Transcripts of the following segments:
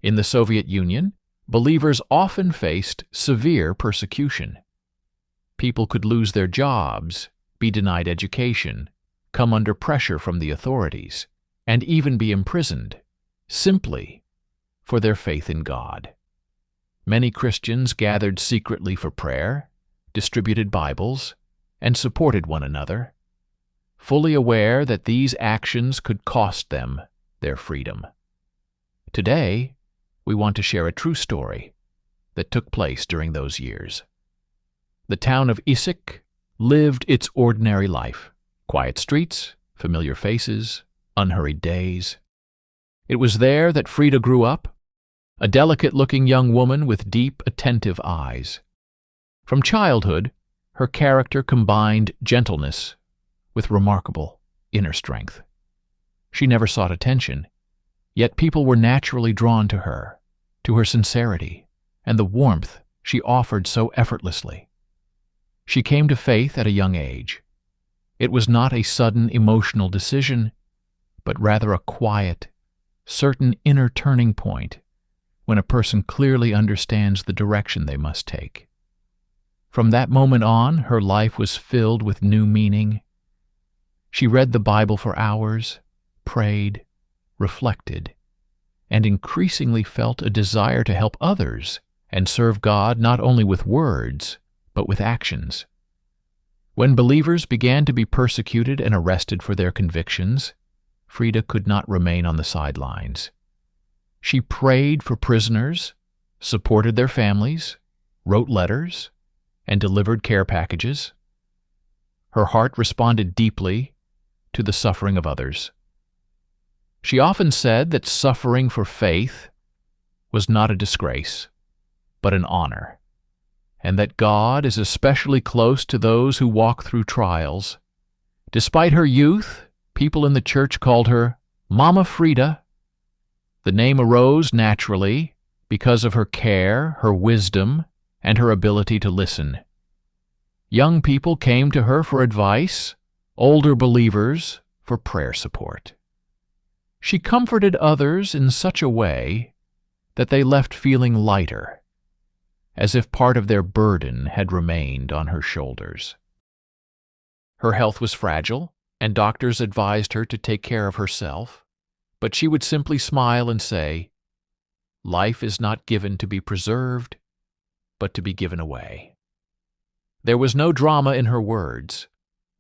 In the Soviet Union, believers often faced severe persecution. People could lose their jobs, be denied education, come under pressure from the authorities, and even be imprisoned, simply for their faith in God. Many Christians gathered secretly for prayer, distributed Bibles, and supported one another, fully aware that these actions could cost them their freedom. Today, we want to share a true story that took place during those years. The town of Issyk lived its ordinary life. Quiet streets, familiar faces, unhurried days. It was there that Frida grew up, a delicate-looking young woman with deep, attentive eyes. From childhood, her character combined gentleness with remarkable inner strength. She never sought attention, yet people were naturally drawn to her sincerity, and the warmth she offered so effortlessly. She came to faith at a young age. It was not a sudden emotional decision, but rather a quiet, certain inner turning point when a person clearly understands the direction they must take. From that moment on, her life was filled with new meaning. She read the Bible for hours, prayed, reflected, and increasingly felt a desire to help others and serve God not only with words, but with actions. When believers began to be persecuted and arrested for their convictions, Frida could not remain on the sidelines. She prayed for prisoners, supported their families, wrote letters, and delivered care packages. Her heart responded deeply to the suffering of others. She often said that suffering for faith was not a disgrace, but an honor, and that God is especially close to those who walk through trials. Despite her youth, people in the church called her Mama Frida. The name arose naturally because of her care, her wisdom, and her ability to listen. Young people came to her for advice, older believers for prayer support. She comforted others in such a way that they left feeling lighter, as if part of their burden had remained on her shoulders. Her health was fragile, and doctors advised her to take care of herself, but she would simply smile and say, "Life is not given to be preserved, but to be given away." There was no drama in her words,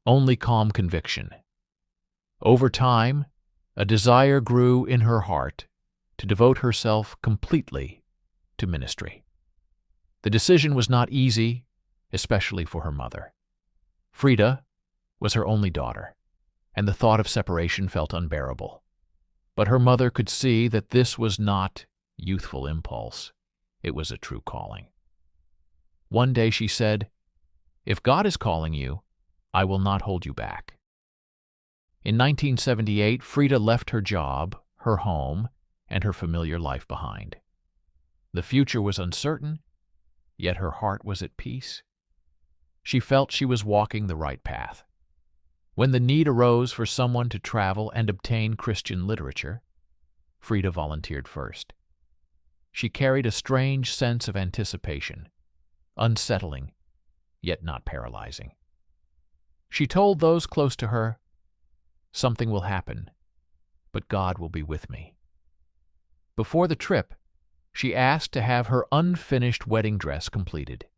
only calm conviction. Over time, a desire grew in her heart to devote herself completely to ministry. The decision was not easy, especially for her mother. Frida was her only daughter, and the thought of separation felt unbearable. But her mother could see that this was not youthful impulse. It was a true calling. One day she said, "If God is calling you, I will not hold you back." In 1978, Frida left her job, her home, and her familiar life behind. The future was uncertain, yet her heart was at peace. She felt she was walking the right path. When the need arose for someone to travel and obtain Christian literature, Frida volunteered first. She carried a strange sense of anticipation, unsettling, yet not paralyzing. She told those close to her, "Something will happen, but God will be with me." Before the trip, she asked to have her unfinished wedding dress completed.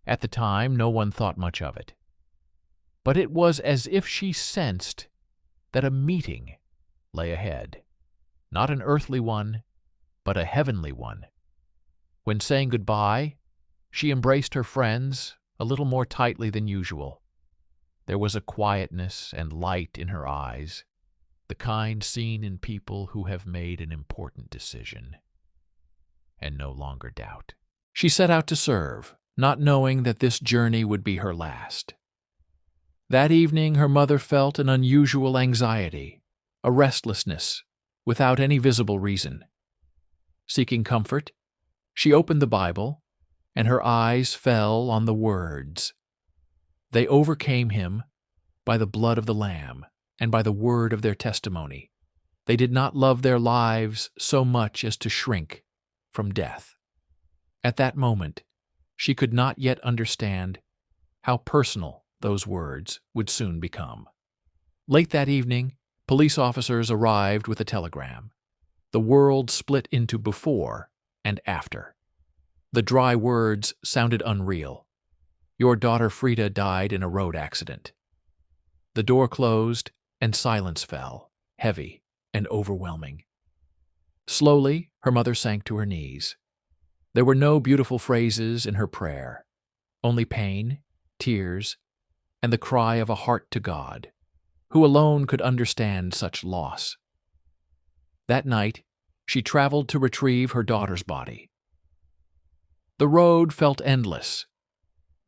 At the time, no one thought much of it. But it was as if she sensed that a meeting lay ahead, not an earthly one, but a heavenly one. When saying goodbye, she embraced her friends a little more tightly than usual. There was a quietness and light in her eyes, the kind seen in people who have made an important decision and no longer doubt. She set out to serve, not knowing that this journey would be her last. That evening, her mother felt an unusual anxiety, a restlessness, without any visible reason. Seeking comfort, she opened the Bible, and her eyes fell on the words, "They overcame him by the blood of the Lamb and by the word of their testimony. They did not love their lives so much as to shrink from death. At that moment, she could not yet understand how personal those words would soon become. Late that evening, police officers arrived with a telegram. The world split into before and after. The dry words sounded unreal. Your daughter Frida died in a road accident. The door closed and silence fell, heavy and overwhelming. Slowly, her mother sank to her knees. There were no beautiful phrases in her prayer, only pain, tears, and the cry of a heart to God, who alone could understand such loss. That night, she traveled to retrieve her daughter's body. The road felt endless.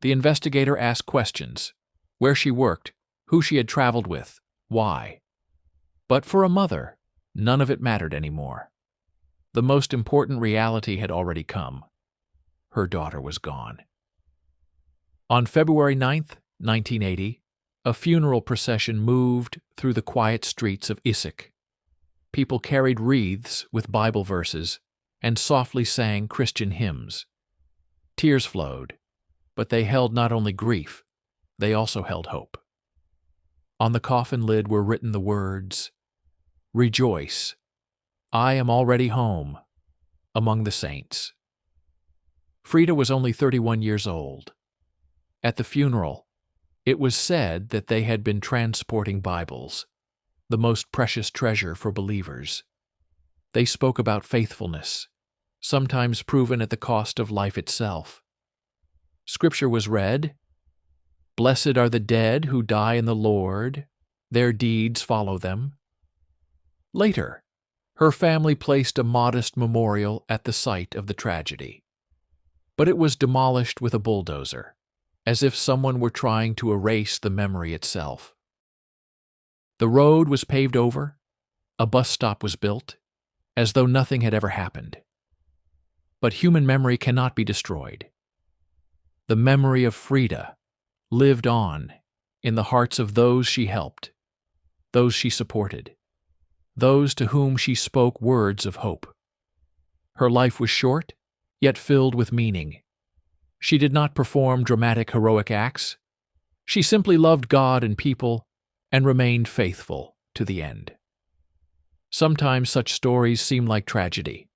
The investigator asked questions: where she worked, who she had traveled with, why. But for a mother, none of it mattered anymore. The most important reality had already come. Her daughter was gone. On February 9th, 1980, a funeral procession moved through the quiet streets of Issyk. People carried wreaths with Bible verses and softly sang Christian hymns. Tears flowed, but they held not only grief, they also held hope. On the coffin lid were written the words, "Rejoice, I am already home, among the saints." Frida was only 31 years old. At the funeral, it was said that they had been transporting Bibles, the most precious treasure for believers. They spoke about faithfulness, sometimes proven at the cost of life itself. Scripture was read, "Blessed are the dead who die in the Lord, their deeds follow them." Later, her family placed a modest memorial at the site of the tragedy. But it was demolished with a bulldozer, as if someone were trying to erase the memory itself. The road was paved over, a bus stop was built, as though nothing had ever happened. But human memory cannot be destroyed. The memory of Frida lived on in the hearts of those she helped, those she supported, those to whom she spoke words of hope. Her life was short, yet filled with meaning. She did not perform dramatic heroic acts. She simply loved God and people and remained faithful to the end. Sometimes such stories seem like tragedy,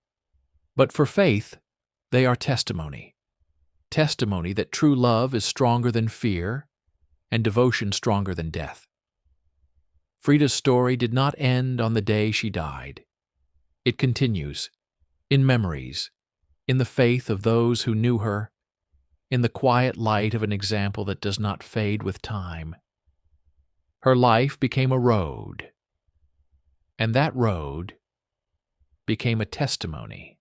but for faith, they are testimony. Testimony that true love is stronger than fear and devotion stronger than death. Frida's story did not end on the day she died. It continues, in memories, in the faith of those who knew her, in the quiet light of an example that does not fade with time. Her life became a road, and that road became a testimony.